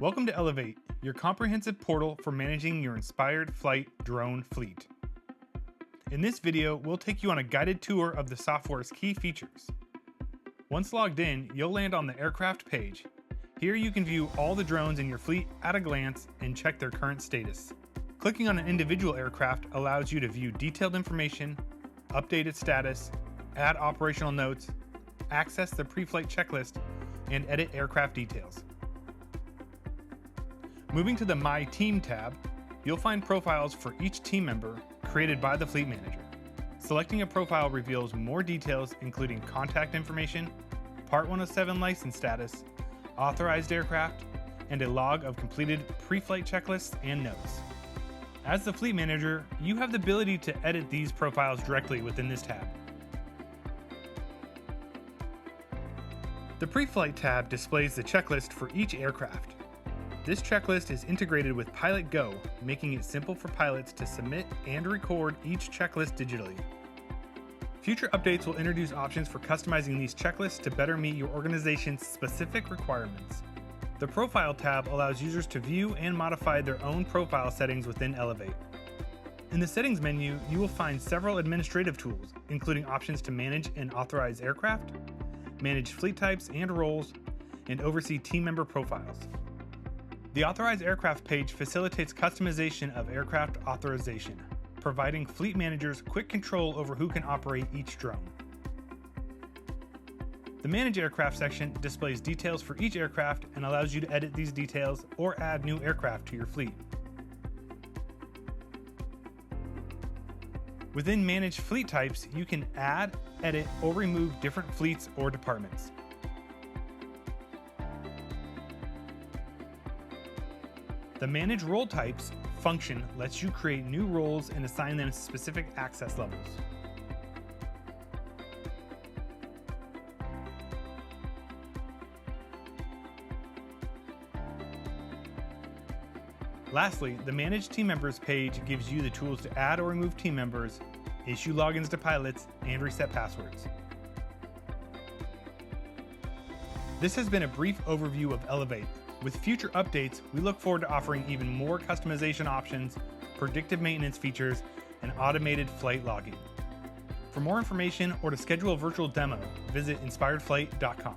Welcome to Elevate, your comprehensive portal for managing your inspired flight drone fleet. In this video, we'll take you on a guided tour of the software's key features. Once logged in, you'll land on the aircraft page. Here you can view all the drones in your fleet at a glance and check their current status. Clicking on an individual aircraft allows you to view detailed information, update its status, add operational notes, access the pre-flight checklist, and edit aircraft details. Moving to the My Team tab, you'll find profiles for each team member created by the Fleet Manager. Selecting a profile reveals more details including contact information, Part 107 license status, authorized aircraft, and a log of completed pre-flight checklists and notes. As the Fleet Manager, you have the ability to edit these profiles directly within this tab. The Pre-Flight tab displays the checklist for each aircraft. This checklist is integrated with Pilot Go, making it simple for pilots to submit and record each checklist digitally. Future updates will introduce options for customizing these checklists to better meet your organization's specific requirements. The Profile tab allows users to view and modify their own profile settings within Elevate. In the Settings menu, you will find several administrative tools, including options to manage and authorize aircraft, manage fleet types and roles, and oversee team member profiles. The Authorized Aircraft page facilitates customization of aircraft authorization, providing fleet managers quick control over who can operate each drone. The Manage Aircraft section displays details for each aircraft and allows you to edit these details or add new aircraft to your fleet. Within Manage Fleet Types, you can add, edit, or remove different fleets or departments. The Manage Role Types function lets you create new roles and assign them specific access levels. Lastly, the Manage Team Members page gives you the tools to add or remove team members, issue logins to pilots, and reset passwords. This has been a brief overview of Elevate. With future updates, we look forward to offering even more customization options, predictive maintenance features, and automated flight logging. For more information or to schedule a virtual demo, visit inspiredflight.com.